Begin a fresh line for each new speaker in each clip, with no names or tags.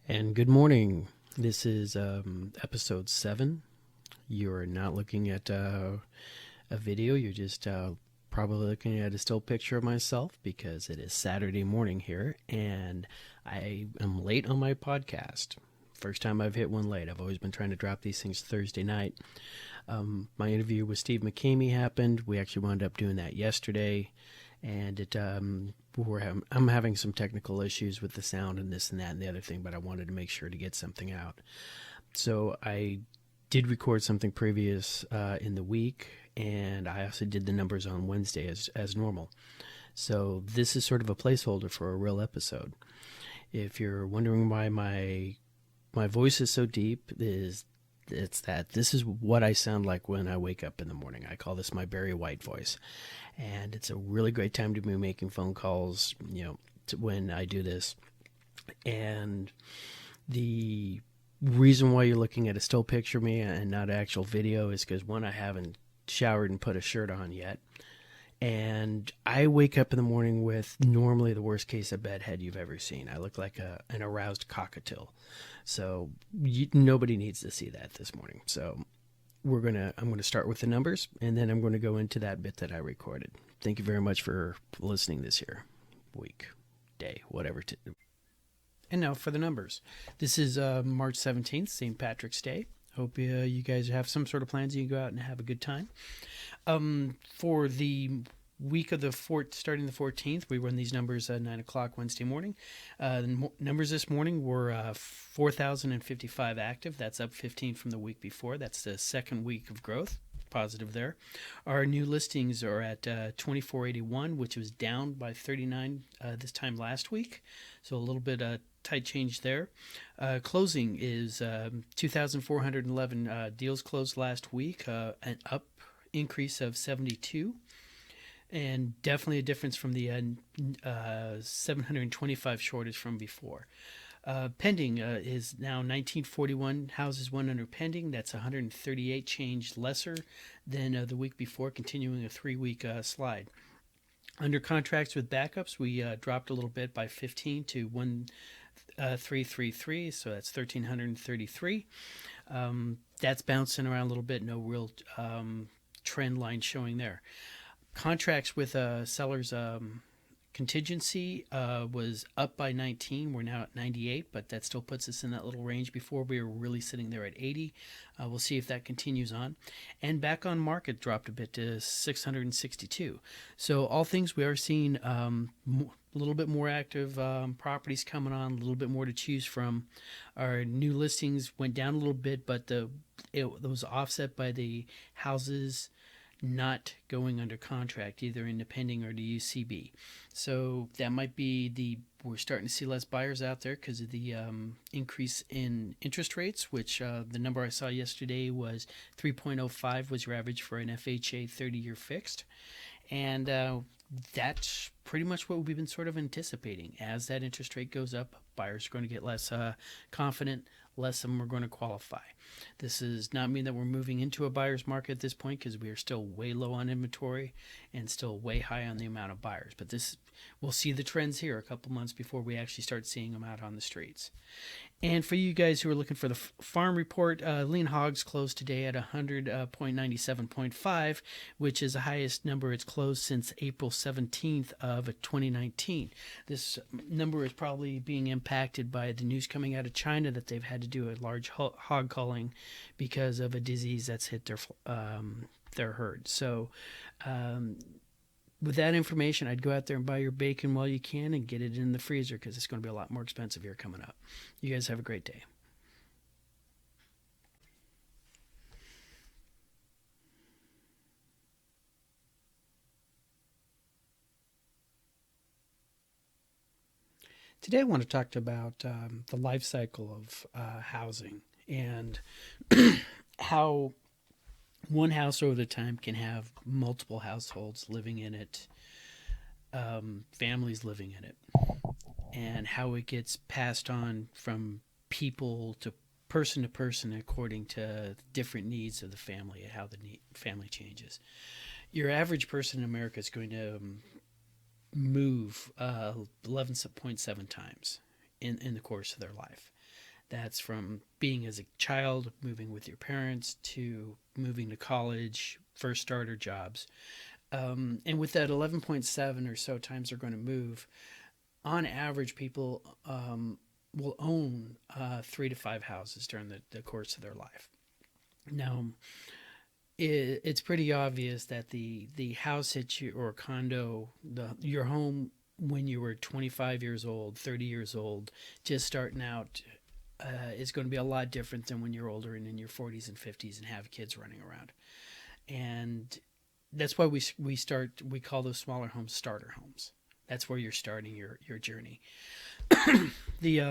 And good morning. This is episode 7. You're not looking at a video. You're just probably looking at a still picture of myself because it is Saturday morning here and I am late on my podcast. First time I've hit one late. I've always been trying to drop these things Thursday night. My interview with Steve McCamey happened. We actually wound up doing that yesterday. And I'm having some technical issues with the sound and this and that and the other thing, but I wanted to make sure to get something out. So I did record something previous in the week, and I also did the numbers on Wednesday as normal. So this is sort of a placeholder for a real episode. If you're wondering why my voice is so deep, it's that this is what I sound like when I wake up in the morning. I call this my Barry White voice. And it's a really great time to be making phone calls, when I do this. And the reason why you're looking at a still picture of me and not an actual video is because, one, I haven't showered and put a shirt on yet. And I wake up in the morning with normally the worst case of bedhead you've ever seen. I look like an aroused cockatiel. So nobody needs to see that this morning. So I'm going to start with the numbers, and then I'm going to go into that bit that I recorded. Thank you very much for listening this year, week, day, whatever. And now for the numbers. This is March 17th, St. Patrick's Day. Hope you guys have some sort of plans. You can go out and have a good time. For the week of starting the 14th, we run these numbers at 9 o'clock Wednesday morning. The numbers this morning were 4,055 active. That's up 15 from the week before. That's the second week of growth. Positive there. Our new listings are at 2,481, which was down by 39 this time last week. So a little bit tight change there. Closing is 2,411 deals closed last week, an up increase of 72. And definitely a difference from the 725 shortage from before. Pending is now 1941 houses went under pending. That's 138 change lesser than the week before, continuing a 3-week slide. Under contracts with backups, we dropped a little bit by 15 to 1,333, so that's 1,333. That's bouncing around a little bit. No real trend line showing there. Contracts with sellers contingency was up by 19. We're now at 98, but that still puts us in that little range. Before we were really sitting there at 80. We'll see if that continues on. And back on market dropped a bit to 662. So all things, we are seeing a little bit more active properties coming on, a little bit more to choose from. Our new listings went down a little bit, but it was offset by the houses not going under contract, either in the pending or the UCB. So that might be we're starting to see less buyers out there because of the increase in interest rates, which the number I saw yesterday was 3.05 was your average for an FHA 30-year fixed. And that's pretty much what we've been sort of anticipating. As that interest rate goes up, buyers are going to get less confident, less of them are going to qualify. This does not mean that we're moving into a buyer's market at this point, because we are still way low on inventory and still way high on the amount of buyers. But we'll see the trends here a couple months before we actually start seeing them out on the streets. And for you guys who are looking for the farm report, lean hogs closed today at 100.97.5, which is the highest number it's closed since April 17th of 2019. This number is probably being impacted by the news coming out of China that they've had to do a large hog culling because of a disease that's hit their herd. So with that information, I'd go out there and buy your bacon while you can and get it in the freezer, because it's going to be a lot more expensive here coming up. You guys have a great day. Today I want to talk about the life cycle of housing and how one house over the time can have multiple households living in it, families living in it, and how it gets passed on from people to person according to different needs of the family and how the family changes. Your average person in America is going to move 11.7 times in the course of their life. That's from being as a child, moving with your parents, to moving to college, first starter jobs. And with that 11.7 or so times they're going to move, on average, people will own 3 to 5 houses during the course of their life. Now, it's pretty obvious that the house that you, or condo, your home when you were 25 years old, 30 years old, just starting out, is going to be a lot different than when you're older and in your 40s and 50s and have kids running around. And that's why we call those smaller homes starter homes. That's where you're starting your journey. The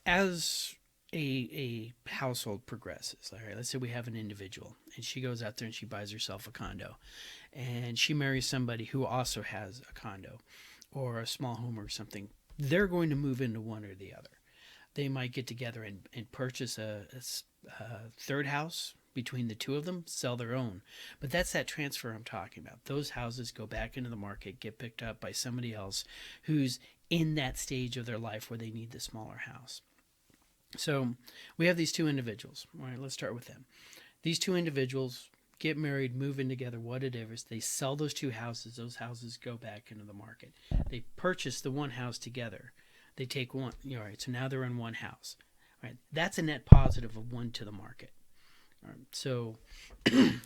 As a household progresses, all right, let's say we have an individual and she goes out there and she buys herself a condo, and she marries somebody who also has a condo or a small home or something. They're going to move into one or the other. They might get together and purchase a third house between the two of them, sell their own. But that's that transfer I'm talking about. Those houses go back into the market, get picked up by somebody else who's in that stage of their life where they need the smaller house. So we have these two individuals. All right, let's start with them. These two individuals get married, move in together, whatever. They sell those two houses. Those houses go back into the market. They purchase the one house together. They take one. All right, so now they're in one house. All right, that's a net positive of one to the market. All right, so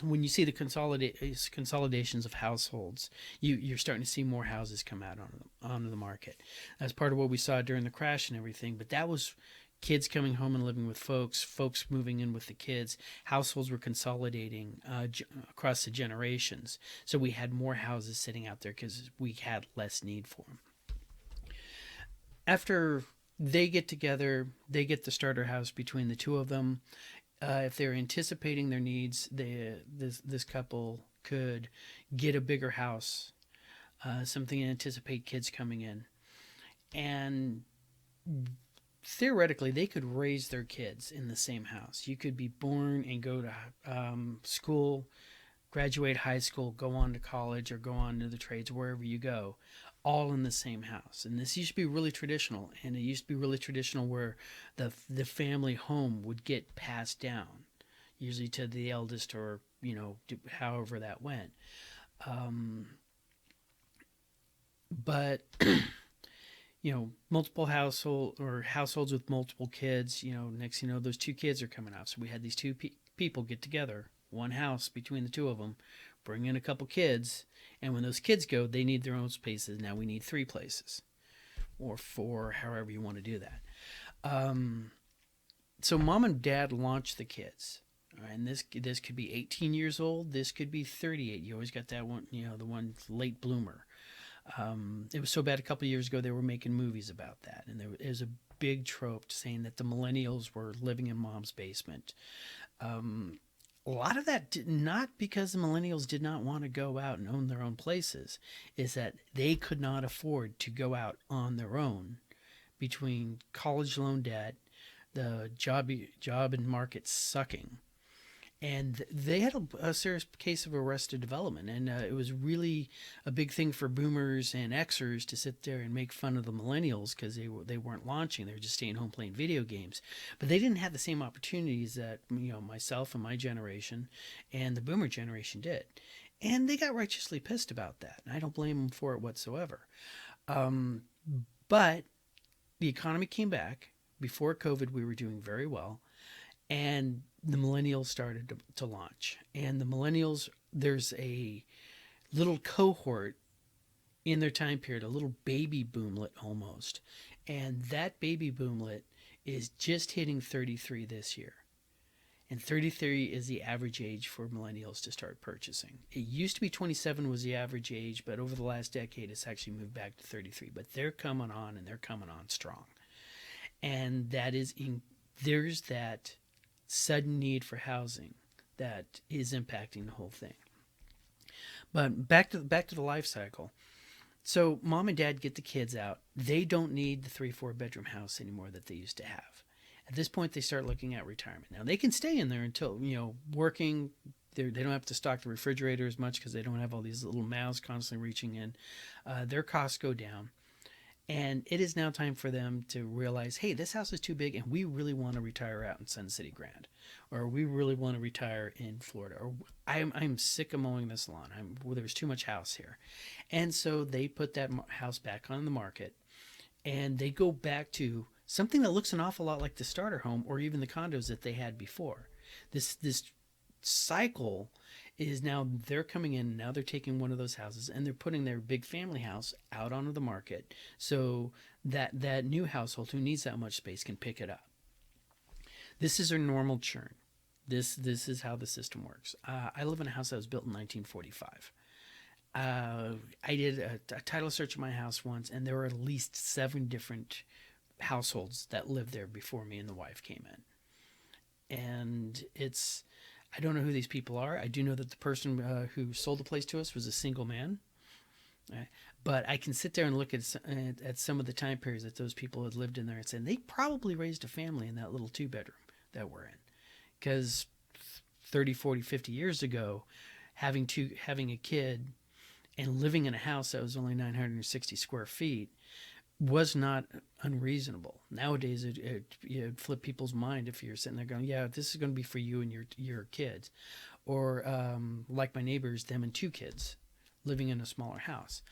when you see the consolidations of households, you're starting to see more houses come out onto the market. That's part of what we saw during the crash and everything. But that was kids coming home and living with folks moving in with the kids. Households were consolidating across the generations. So we had more houses sitting out there because we had less need for them. After they get together, they get the starter house between the two of them. If they're anticipating their needs, this couple could get a bigger house, something to anticipate kids coming in. And theoretically, they could raise their kids in the same house. You could be born and go to school, graduate high school, go on to college, or go on to the trades, wherever you go, all in the same house. And this used to be really traditional. And it used to be really traditional where the family home would get passed down, usually to the eldest, or, however that went. But multiple households with multiple kids, next those two kids are coming out. So we had these two people get together, one house between the two of them, bring in a couple kids, and when those kids go, they need their own spaces. Now we need 3 places, or 4, however you want to do that. So mom and dad launch the kids. And this could be 18 years old. This could be 38. You always got that one, the one late bloomer. It was so bad a couple of years ago they were making movies about that, and there was a big trope saying that the millennials were living in mom's basement. A lot of that not because the millennials did not want to go out and own their own places, is that they could not afford to go out on their own between college loan debt, the job and market sucking. And they had a serious case of arrested development. And it was really a big thing for boomers and Xers to sit there and make fun of the millennials because they weren't launching. They were just staying home playing video games. But they didn't have the same opportunities that myself and my generation and the boomer generation did. And they got righteously pissed about that. And I don't blame them for it whatsoever. But the economy came back. Before COVID, we were doing very well. And the millennials started to launch. And the millennials, there's a little cohort in their time period, a little baby boomlet almost. And that baby boomlet is just hitting 33 this year. And 33 is the average age for millennials to start purchasing. It used to be 27 was the average age, but over the last decade, it's actually moved back to 33. But they're coming on, and they're coming on strong. And there's that sudden need for housing that is impacting the whole thing. But back to the life cycle. So mom and dad get the kids out. They don't need the 3-4 bedroom house anymore that they used to have. At this point, they start looking at retirement. Now they can stay in there until working. They don't have to stock the refrigerator as much because they don't have all these little mouths constantly reaching in. Their costs go down. And it is now time for them to realize, hey, this house is too big and we really want to retire out in Sun City Grand, or we really want to retire in Florida, or I'm sick of mowing this lawn. There's too much house here. And so they put that house back on the market, and they go back to something that looks an awful lot like the starter home or even the condos that they had before. This cycle is now they're coming in, now they're taking one of those houses and they're putting their big family house out onto the market so that new household who needs that much space can pick it up. This is a normal churn. This is how the system works. I live in a house that was built in 1945. I did a title search of my house once, and there were at least 7 different households that lived there before me and the wife came in. And I don't know who these people are. I do know that the person who sold the place to us was a single man. But I can sit there and look at some of the time periods that those people had lived in there and say they probably raised a family in that little 2-bedroom that we're in. Because 30, 40, 50 years ago, having a kid and living in a house that was only 960 square feet was not unreasonable. Nowadays, it'd flip people's mind if you're sitting there going, yeah, this is going to be for you and your kids. Or like my neighbors, them and 2 kids living in a smaller house.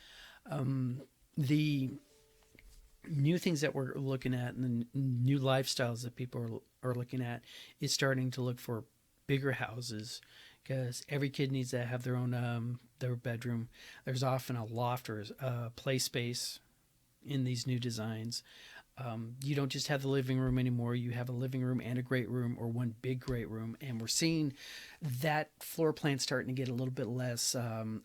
The new things that we're looking at and the new lifestyles that people are looking at is starting to look for bigger houses, because every kid needs to have their own their bedroom. There's often a loft or a play space in these new designs. You don't just have the living room anymore. You have a living room and a great room, or one big great room. And we're seeing that floor plan starting to get a little bit less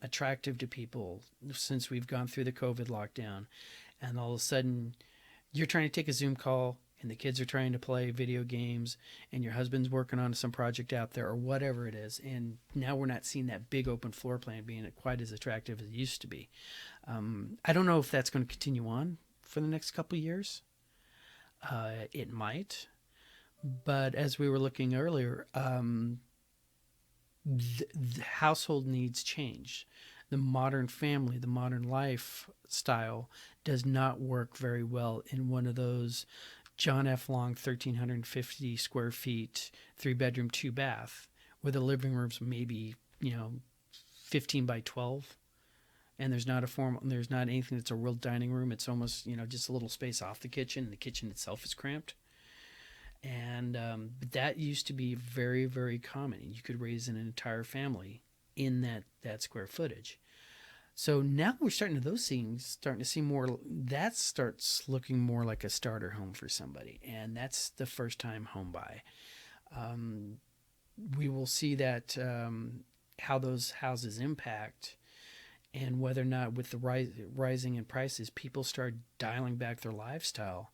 attractive to people since we've gone through the COVID lockdown. And all of a sudden, you're trying to take a Zoom call, and the kids are trying to play video games, and your husband's working on some project out there, or whatever it is. And now we're not seeing that big open floor plan being quite as attractive as it used to be. I don't know if that's going to continue on for the next couple of years. It might. But as we were looking earlier, the household needs change. The modern family, the modern lifestyle does not work very well in one of those John F. Long 1,350 square feet, 3-bedroom, 2-bath, where the living room's maybe 15 by 12, and there's not anything that's a real dining room. It's almost just a little space off the kitchen. The kitchen itself is cramped, and that used to be very, very common. You could raise an entire family in that square footage. So now we're starting to see more. That starts looking more like a starter home for somebody, and that's the first time home buy. We will see that how those houses impact, and whether or not with the rising in prices, people start dialing back their lifestyle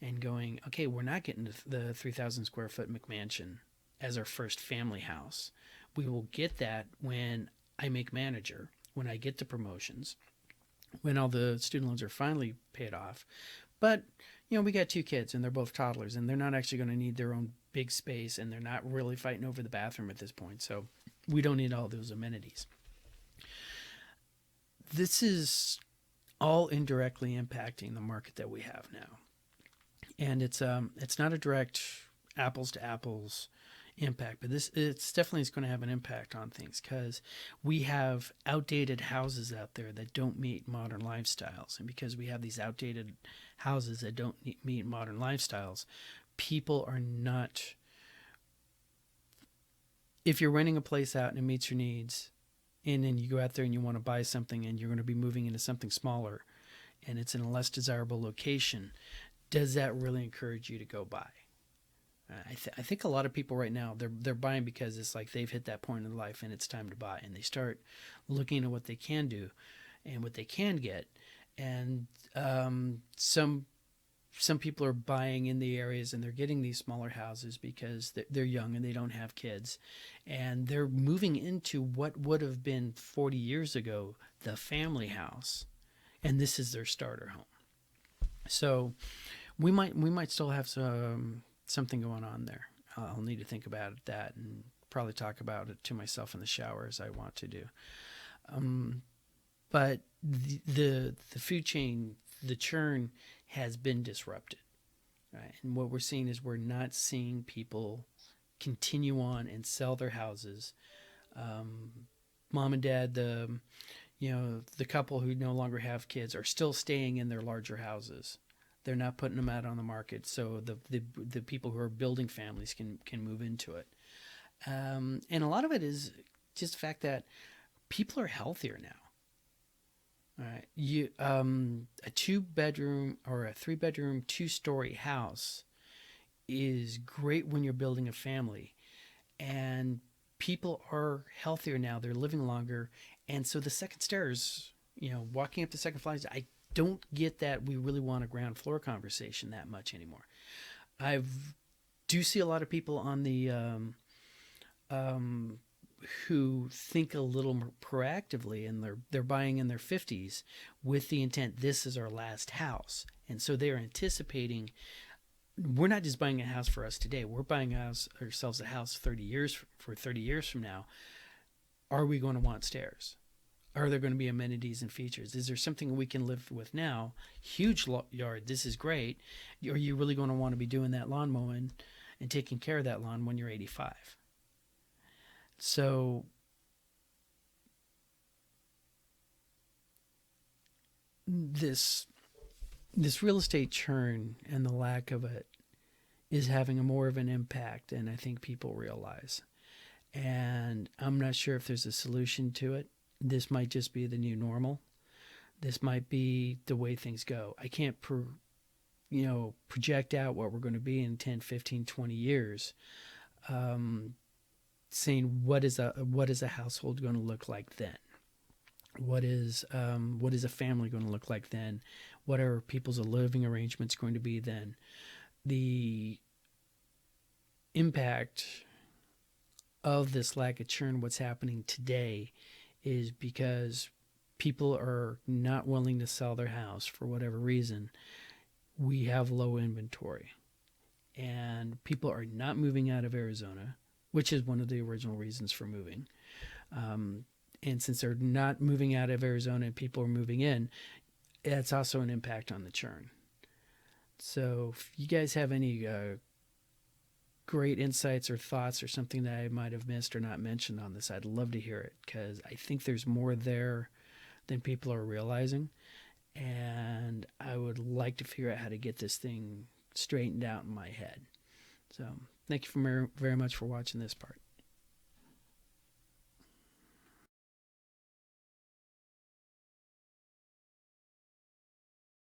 and going, okay, we're not getting the 3,000 square foot McMansion as our first family house. We will get that when I make manager, when I get the promotions, when all the student loans are finally paid off. But, we got 2 kids and they're both toddlers, and they're not actually going to need their own big space, and they're not really fighting over the bathroom at this point. So we don't need all those amenities. This is all indirectly impacting the market that we have now. And it's not a direct apples to apples impact, but it's definitely going to have an impact on things, because we have outdated houses out there that don't meet modern lifestyles. And because we have these outdated houses that don't meet modern lifestyles, people are not, if you're renting a place out and it meets your needs, and then you go out there and you want to buy something and you're going to be moving into something smaller and it's in a less desirable location, does that really encourage you to go buy? I think a lot of people right now, they're buying because it's like they've hit that point in life and it's time to buy, and they start looking at what they can do and what they can get. And some people are buying in the areas and they're getting these smaller houses because they're young and they don't have kids, and they're moving into what would have been 40 years ago the family house, and this is their starter home. So we might still have something going on there. I'll need to think about that and probably talk about it to myself in the shower, as I want to do. But the food chain the churn has been disrupted. Right? And what we're seeing is we're not seeing people continue on and sell their houses. Mom and dad, the couple who no longer have kids are still staying in their larger houses. They're not putting them out on the market, so the people who are building families can move into it. And a lot of it is just the fact that people are healthier now. All right, a 2-bedroom or a 3-bedroom, 2-story house is great when you're building a family, and people are healthier now. They're living longer, and so the second stairs, walking up the second flight, I don't get that we really want a ground floor conversation that much anymore. I do see a lot of people on the who think a little more proactively, and they're buying in their 50s with the intent this is our last house, and so they're anticipating. We're not just buying a house for us today. We're buying ourselves a house 30 years from now. Are we going to want stairs? Are there going to be amenities and features? Is there something we can live with now? Huge yard. This is great. Are you really going to want to be doing that lawn mowing and taking care of that lawn when you're 85? So this real estate churn and the lack of it is having more of an impact than I think people realize. And I'm not sure if there's a solution to it. This might just be the new normal. This might be the way things go. I can't project out what we're going to be in 10, 15, 20 years. Saying what is a household going to look like then? What is a family going to look like then? What are people's living arrangements going to be then? The impact of this lack of churn, what's happening today, is because people are not willing to sell their house for whatever reason. We have low inventory, and people are not moving out of Arizona, which is one of the original reasons for moving. And since they're not moving out of Arizona and people are moving in, that's also an impact on the churn. So if you guys have any great insights or thoughts or something that I might have missed or not mentioned on this, I'd love to hear it, because I think there's more there than people are realizing. And I would like to figure out how to get this thing straightened out in my head. So thank you very much for watching this part.